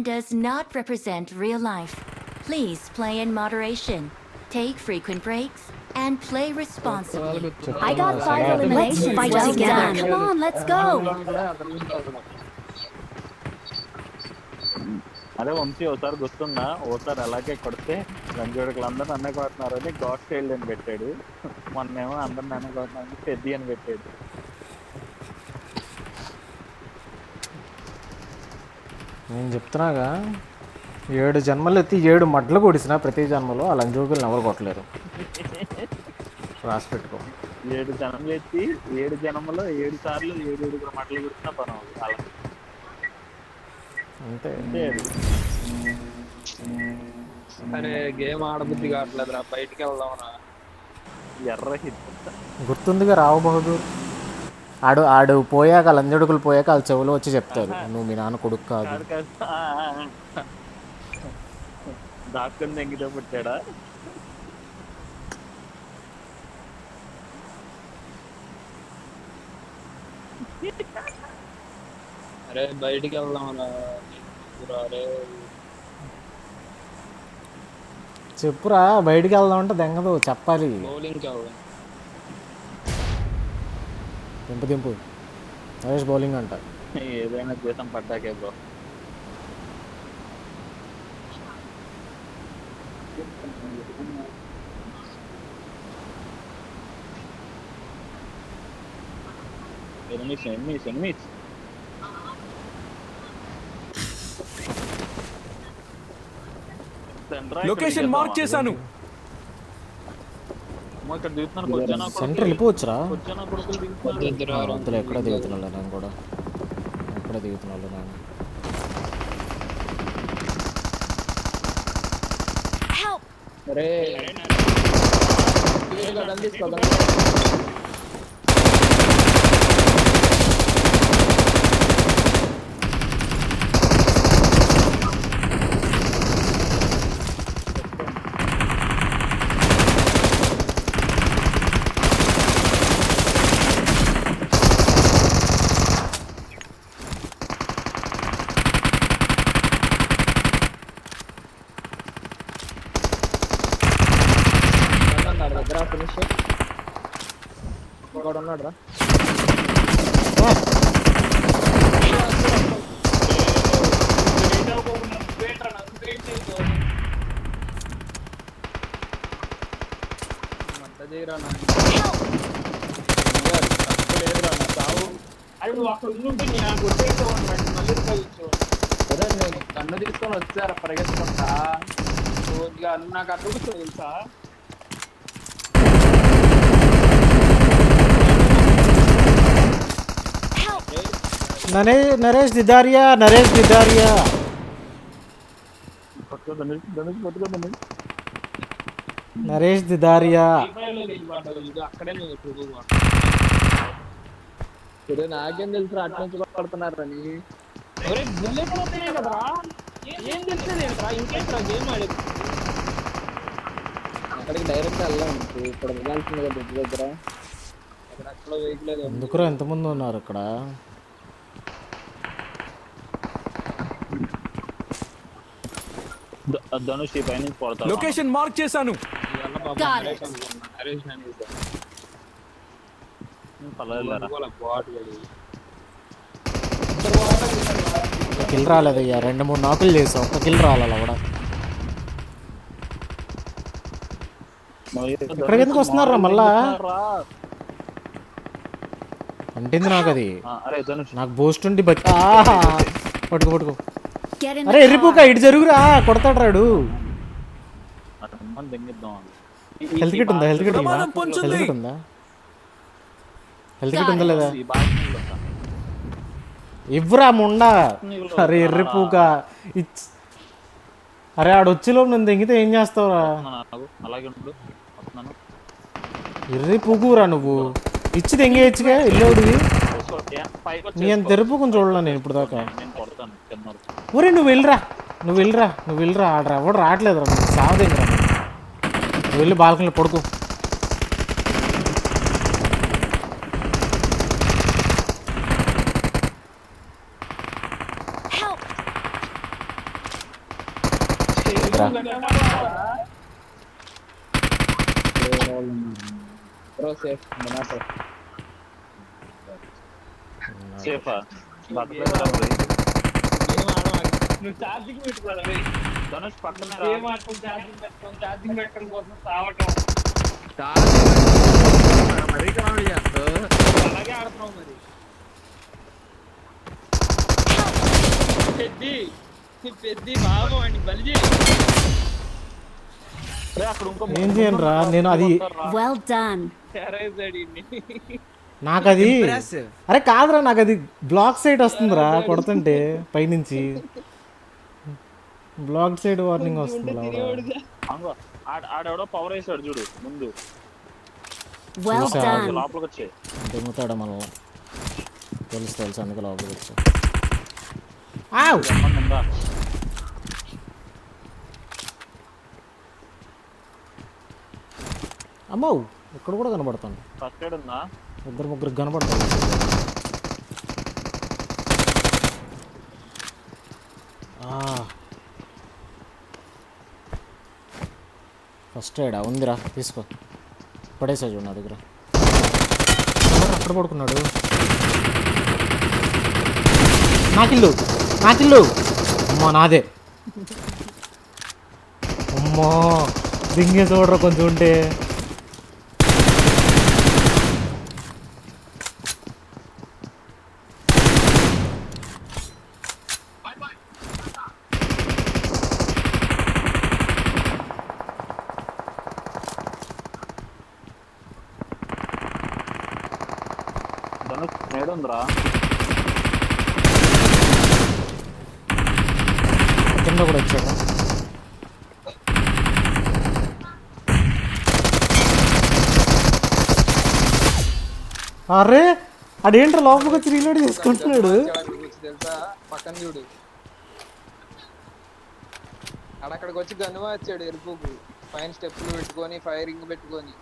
does not represent real life. Please play in moderation. Take frequent breaks and play responsibly. I got 5 eliminations. Let's fight Well together. done. Come on, let's go. అదే వంశీ ఒకసారి గుర్తుందా, ఓసారి అలాగే కొడితే రంజోడుకులు అందరూ నన్నే కొడుతున్నారని God style అని పెట్టాడు. మొన్నేమో అందరు నన్ను కొడుతున్నారని పెద్ది అని పెట్టాడు. నేను చెప్తున్నాగా 7 జన్మలు ఎత్తి 7 మడ్లు కొడిసిన ప్రతి జన్మలో ఆ లంజోకులను ఎవరు కొట్టలేరు. రాసి పెట్టుకో. 7 జన్మలు ఎత్తి 7 జన్మలో 7 సార్లు 7 మటలు కొట్టినా పని అవుతుంది అలా. అంతే. అరే గేమ్ ఆడబుద్ధి కావట్లేదురా, బయటికి వెళ్దామరా. ఎర్ర హిట్ గుర్తుందిగా రావు బహదూర్. ఆడు పోయాక లంజడుకులు పోయాక వాళ్ళ చెవులు వచ్చి చెప్తారు, నువ్వు మీ నాన్న కొడుకు కాదు. దాక్కుని దెంగితో పుట్టాడా? అరే బయటికి వెళ్దామరా. అరే చెప్పురా, బయటికి వెళ్దాం అంటే దెంగదు, చెప్పాలి. బౌలింగ్కి వెళ్దాం. దింపు నరేష్ బౌలింగ్ అంట. ఏదైనా జీతం పడ్డాకే బ్రో. ఎనిమిస్ లొకేషన్ మార్క్ చేశాను. ఇక్కడ దిగుతున్నాను. కొచ్చానా సెంటర్ వెళ్ళిపోవచ్చురా. కొచ్చానా కొడుకులు దిగుతున్నారు. అందులో ఎక్కడ దిగుతున్నాడు నేను కూడా, ఎక్కడ దిగుతున్నాడు నేను. అరే దగ్గర ఫినిష్ ఇంకోటి ఉన్నాడు రా. లేదురా నా సావు. అదే నేను కన్ను తీసుకొని వచ్చారా పరిగెత్తుకుంటా. నాకు అర్థం తెలుసా. నరేష్ దిదారియా. నరేష్ దిదారియా అక్కడే నాకేం తెలుసు అటు నుంచి పడుతున్నారని. బుల్లెట్ పోతేనే కదరా, ఏం తెలిసేది ఏంట్రా. ఇంకేంట్రా గేమ్ ఆడేది. అక్కడికి డైరెక్ట్ వెళ్ళాం. ఇక్కడ వెళ్ళాల్సింది కదా బ్రిడ్జ్ దగ్గర. అక్కడ వెహికల్ ఎందుకురా ఎంతమంది ఉన్నారు ఇక్కడ. ధనుష్ ఈ పైన పడతాడు. లొకేషన్ మార్క్ చేశాను. కిల్ రాలేదయ్యా, 2-3 నాకులు చేసావు, ఒక్క కిల్ రాలేదు కూడా. ఇక్కడికి ఎందుకు వస్తున్నారా మళ్ళా? అంటింది నాకు అది. నాకు బూస్ట్ ఉండి పట్టుకో. అరే ఎర్రిపోక ఇటు జరుగురా, కొడతాడు రాడు. హెల్త్ కిట్ ఉందా లేదా? ఇవ్వరా ముండా. అరే ఎర్రిపోక. అరే ఆడొచ్చిలో నన్ను తెంగితే ఏం చేస్తావురా? ఎర్రి పువ్వురా నువ్వు. ఇచ్చి తెంగేయచ్చుగా ఇల్లుడివి. నీ అంత తెరుపుకుని చూడలే నేను ఇప్పుడు దాకా. ఒరే నువ్వు వెళ్ళరా. ఆడరా ఎవడు రావట్లేదురా, నువ్వు సావదేంద్రా. నువ్వు వెళ్ళి బాల్కనీలో పడుకో. లేదురా. బ్రో సేఫ్ సేఫా గేమ్ నువ్వు ఛార్జింగ్ పెట్టుకోవాలి ధనుష్ పక్కనే గేమ్ ఆడుకుని ఛార్జింగ్ పెట్టడం కోసం సావటం మరీ కామెడీ చేస్తావు. అలాగే ఆడుతున్నావు మరి పెద్ది బాబు వాడిని బలి చేయి అక్కడ ఇంకో ఏం చేయను రా నేను అది Well done. టెర్రరైజ్డ్ నాకు అది అరే కాదురా నాకు అది బ్లాక్ సైడ్ వస్తుందిరా కొడుతుంటే పైనుంచి బ్లాక్ సైడ్ వార్నింగ్ వస్తుంది అంగో ఆడెవడో పవర్ వేసాడు చూడు ముందు Well Yes, sir. done. లోపలికి వచ్చే దిగుతాడు మనం తెలుసు అందుకే లోపలికి వచ్చా. ఆవ్! ఉందా అమ్మో ఇక్కడ కూడా కనబడతాను. ఫస్ట్ ఎయిడ్ ఉందా ఇద్దరు ముగ్గురు కనబడతాను. ఫస్ట్ ఎయిడా ఉందిరా తీసుకో పడేసా చూడు నా దగ్గర. అక్కడ పడుకున్నాడు. నాకిల్లు అమ్మా నాదే. అమ్మా దింగే చూడరా కొంచెం ఉంటే. ధనుష్ నేడుందిరా కింద కూడా వచ్చాడు. అరే అదేంట్రా లోపలికి వచ్చి రీలోడ్ చేసుకుంటున్నాడు. తెలుసా పక్కన చూడు అక్కడికి వచ్చి గన్నువా వచ్చాడు ఎరుపుకు పైన స్టెప్పులు పెట్టుకొని ఫైరింగ్ పెట్టుకొని.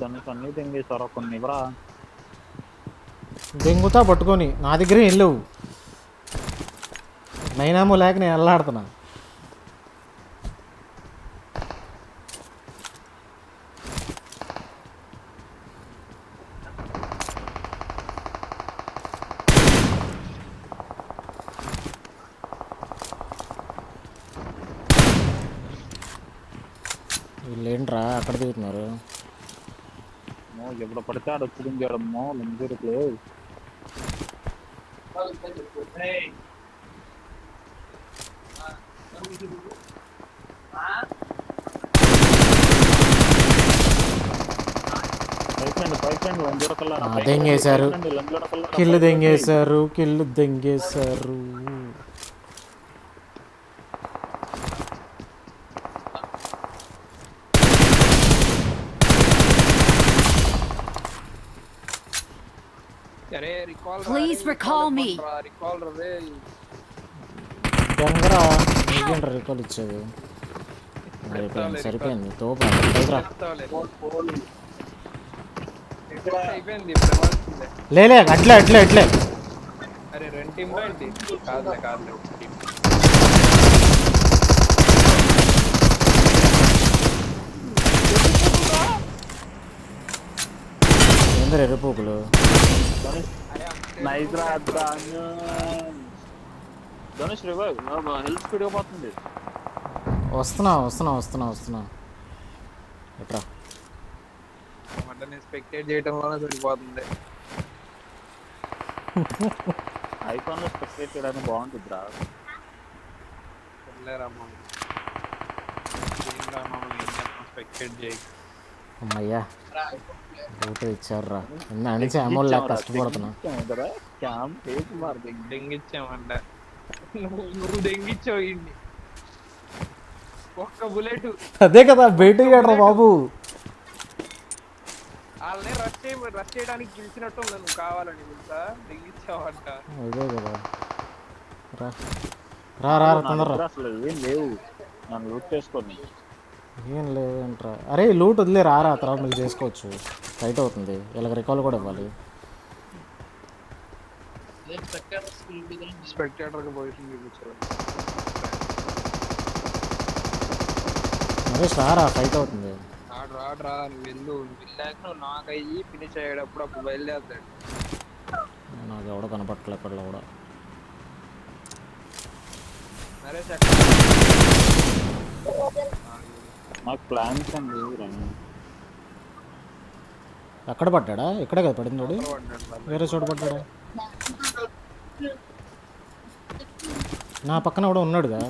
ధనుష్ అన్ని తెంగేసారా కొన్ని ఇవరా దెంగుతా పట్టుకొని నా దగ్గరే వెళ్ళవు. నైనామో లేక నేను వెళ్ళాడుతున్నా. వీళ్ళేంట్రా అక్కడ దిగుతున్నారు. ఎప్పుడు పడితే ఆడ వచ్చి దింగడమ్మో లింజురుకులు దెంగేశారు కిల్లు దెంగేశారు. Please recall me. దొంగరా నీకేంట్రా రికాల్ ఇచ్చేది. సరిపోయింది తోప లేలే అట్లే అరే రెండు టీమ్ కాదులే ఏందరు ఎర్రపోకులు. ధనుష్ రివైవ్ హెల్త్ స్పీడ్ పోతుంది. వస్తున్నా ఎట్రా అంటే స్పెక్టేట్ చేయడంలోనే సరిపోతుంది. ఐఫోన్ లో స్పెక్టేట్ చేయడానికి బాగుంటుంది రా. స్పెక్టేట్ చేయి అమ్మయ్యా ఊట ఇచ్చారురా. అనిచి అమౌంట్ లేక కష్టపడుతున్నా. దెంగిచ్చామంట నువ్వు దెంగిచ్చావు ఇండి ఒక్క బుల్లెట్. అదే కదా బయటకు ఆడరా బాబు. వాళ్ళని రష్ చేయడానికి పిలిచినట్టు నువ్వు కావాలని తెలుసా దెంగిచ్చావంట. అదే కదా రా తొందరరా. అసలు ఏం లేవు నన్ను లూట్ చేసుకోండి. ఏం లేదంట్రా. అరే లూట్ వదిలే రారా తర్వాత మీరు చేసుకోవచ్చు. టైట్ అవుతుంది వీళ్ళకి రికాల్ కూడా ఇవ్వాలి. స్పెక్టేటర్ పొజిషన్ చూపించారు. నరేష్ రారా, ఫైట్ అవుతుంది. రాడ్రా నువ్వు వెళ్ళు, వెళ్ళాక నువ్వు నాకయ్యి ఫినిష్ అయ్యేటప్పుడు అప్పుడు బయలుదేరుతాడు. నాకు ఎవడో కనపట్లే ఎక్కడ కూడా. నరేష్ మాకు ప్లాన్స్ అండి. ఎక్కడ పడ్డా? ఇక్కడే కదా పడింది వాడు, వేరే చోట పడ్డా? నా పక్కన కూడా ఉన్నాడుగా,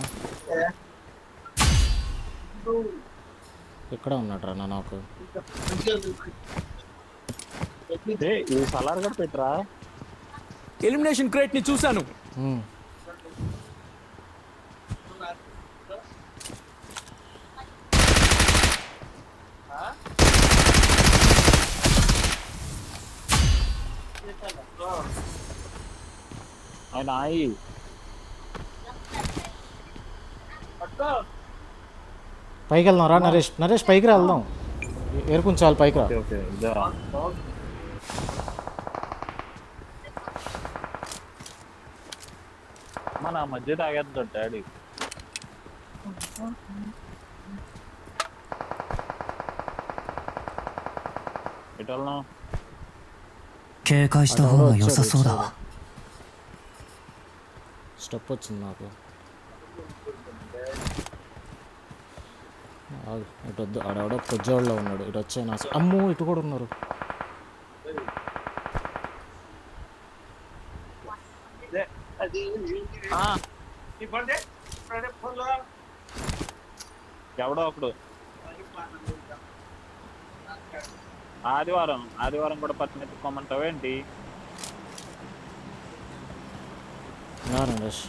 ఇక్కడ ఉన్నాడు రా నాకు. ఈ సలార్ కూడా పెట్టరా. ఎలిమినేషన్ క్రేట్ ని చూశాను. ఆయన ఆయి పైకి వెళ్దాం రా నరేష్. నరేష్ పైకి రా, వెళ్దాం. ఏరుకుంచాలి పైకి రా. ఓకే ఇదా మన మధ్య తాగేద్దాం డాడీ. ఎటు వెళ్దాం? 警戒した方が良さそうだわ。 స్టెప్ వచ్చింది నాకు. ఇటు వద్దు, ఆడెవడో పొజ్జోళ్ళలో ఉన్నాడు. ఇటు వచ్చే నా అమ్మో, ఇటు కూడా ఉన్నారు. ఎవడో ఒకడు. ఆదివారం కూడా పత్తినెత్తుకోమంటావేంటి? నరేష్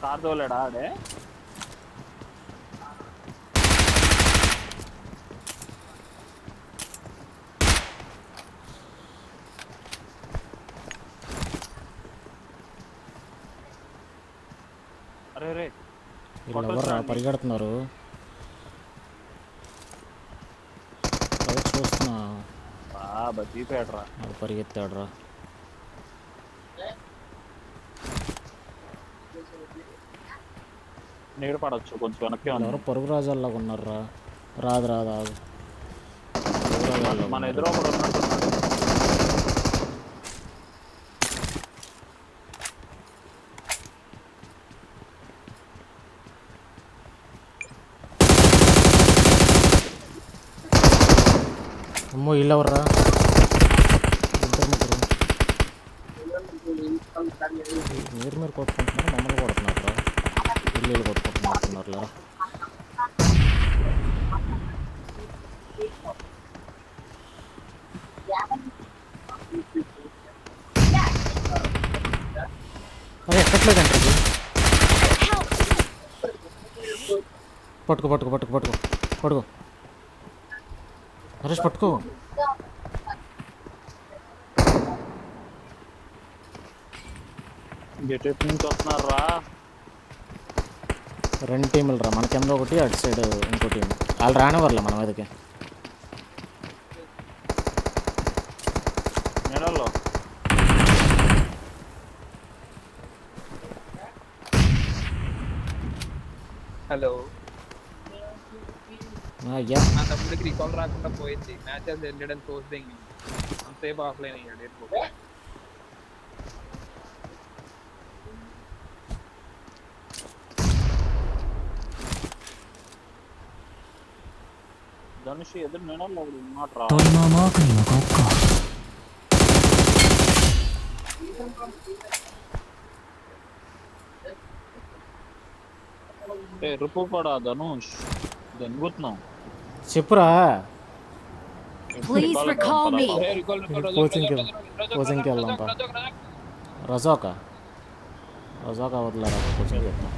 కార్ తోలేడా ఆడే? అరే రే వీళ్ళు ఎవరు పరిగెడుతున్నారు? చూస్తున్నా, బతీపేడరా. పరిగెత్తాడు రా. నీడు పడవచ్చు కొంచెం వెనక్కి. ఎవరో పరుగు రాజాల్లాగా ఉన్నారు రా. రాదు మన ఎదురు ఒకడు ఉన్నట్టున్నాడు. అమ్మో, వీళ్ళు ఎవర్రా? మీరు కొట్టుకుంటున్నారు, మమ్మల్ని కొడుతున్నారు రా. ఇల్లు కొట్టుకుంటున్నారు లేరా. అదే ఎక్కట్లేదంటే ఇది. పట్టుకో నరేష్, పట్టుకో. గెట్ నుంచి వస్తున్నారా? 2 టీములు రా, మన కింద ఒకటి, అటు సైడ్ ఇంకో టీం. వాళ్ళు రానివ్వర్లే మన మీదకి. నీడల్లో హలో, అయ్యా నా తమ్ముడికి రికాల్ రాకుండా పోయింది. మ్యాచెస్ ఎండెడ్ అని పోస్టింగ్ అంతసేపు ఆఫ్లైన్ అయ్యాడు. ఎయిర్పోర్ట్ ధనుష్ ఎదురు నీడల్లో ఒకడు ఉన్నాడు రా. トリマーマークに向かおっか。 రుపు కూడా ధనుష్ దెంగుతున్నాం. చెప్పురా. Please recall me. కోచింగ్కి వెళ్దాం పా. రజాకా వదిలేరా, కోచింగ్కి వెళ్తాం.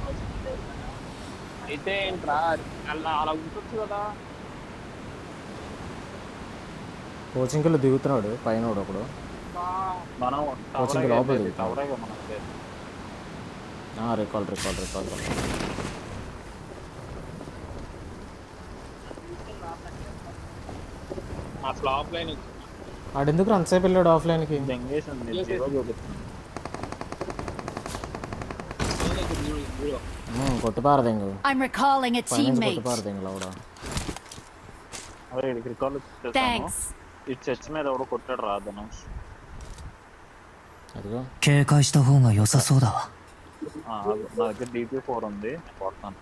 అయితే ఏంట్రా అలా ఉంటుంది కదా. కోచింగ్కి వెళ్ళి దిగుతున్నాడు పైన ఒకడు. మనం కోచింగ్ లోపల దిగుతాం. టవరేగా మనకి. రికాల్ అసలు ఆఫ్లైన్ ఆడెందుకు అంతసేపు వెళ్ళాడు ఆఫ్లైన్కి? దెంగేసింది. ఇదిగో. కొట్టుపారదెంగు I'm recalling a పైనుంచి teammate. కొట్టుపారదెంగులో కూడా అదే ఇక్కడికి రికాల్ వచ్చేసాను. Thanks. ఈ చర్చ్ మీద ఎవడో కొట్టాడు రా ధనుష్. అదిగో 警戒した方が良さそうだわ。నా దగ్గర DP4 ఉంది, నేను కొడతాను.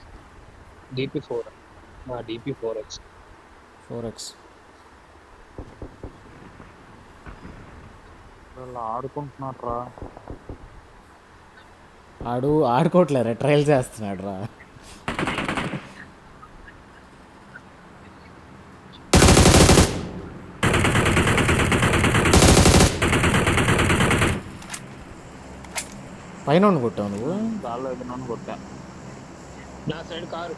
DP4 DP4X 4x వాళ్ళు ఆడుకుంటున్నారు రా. ఆడుకోవట్లేరా, ట్రయల్ చేస్తున్నాడు రా. పైన ఉండి కొట్టావు నువ్వు, గాల్లో ఎదురు కొట్టా. నా సైడ్ కారు.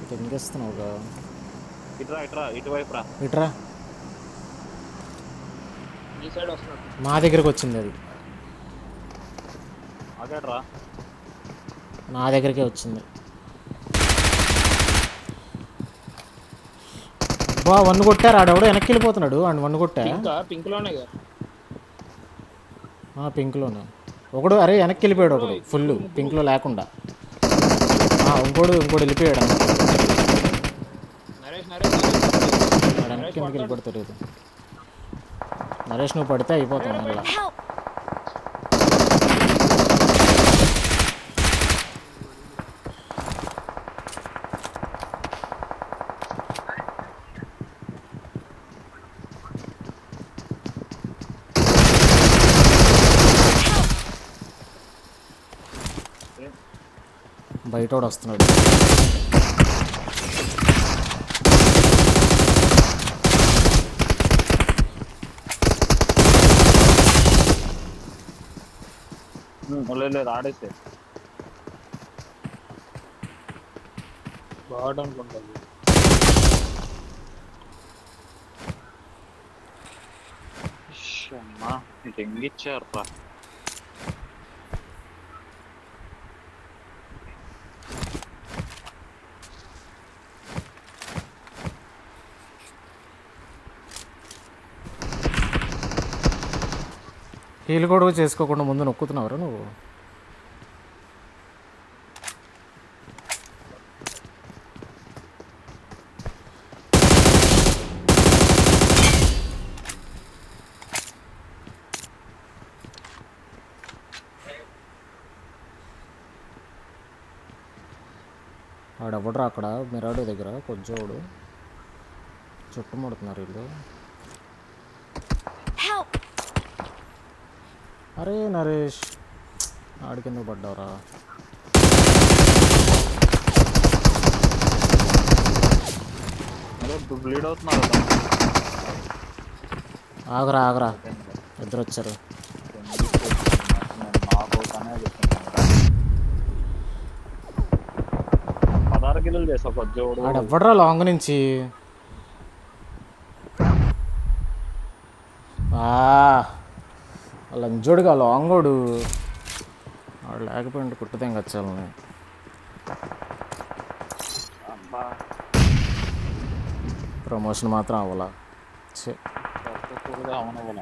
తెంగేస్తున్నావుగా. ఇట్రా ఇటువైపు రా. ఇట్రా, ఈ సైడ్ వస్తున్నాడు. మా దగ్గరకు వచ్చింది అది, ఆగాడు రా. నా దగ్గరికే వచ్చింది. బా వన్ను కొట్టారు, ఆడెవడో వెనక్కి వెళ్ళిపోతున్నాడు. అండ్ వన్ను కొట్టా పింక్ లోనే పింక్లోనే ఒకడు. అరే వెనక్కి వెళ్ళిపోయాడు ఒకడు, ఫుల్ పింక్లో లేకుండా. ఇంకోడు వెళ్ళిపోయాడు నరేష్ వెనక్కి ఎందుకు వెళ్ళిపోతాడు ఇది. నరేష్ నువ్వు పడితే అయిపోతావు మళ్ళీ. Help! బయటోడు వస్తున్నాడు. లేదు ఆడేసే. బాగా అనుకుంటుంది. అమ్మా దెంగిచ్చారు రా. హీల్ కూడా చేసుకోకుండా ముందు నొక్కుతున్నావురా నువ్వు. ఆడెవడరా అక్కడ మిరాడు దగ్గర కొంచెండు చుట్టుముడుతున్నారు వీళ్ళు. Help! అరే నరేష్, ఆడికెందుకు పడ్డావురా? బ్లీడ్ అవుతున్నారు. ఆగరా ఇద్దరు వచ్చారు. నాకు పనే చెప్తున్నాను. 16 కిలోలు చేసావు కొద్దిోడు. ఆడెవ్వడరా లాంగ్ నుంచి? లంజోడుగా లాంగోడు వాడు లేకపోయింటే కుట్టుతే వచ్చాలని. ప్రమోషన్ మాత్రం అవ్వాలా. అవునవ్వాల.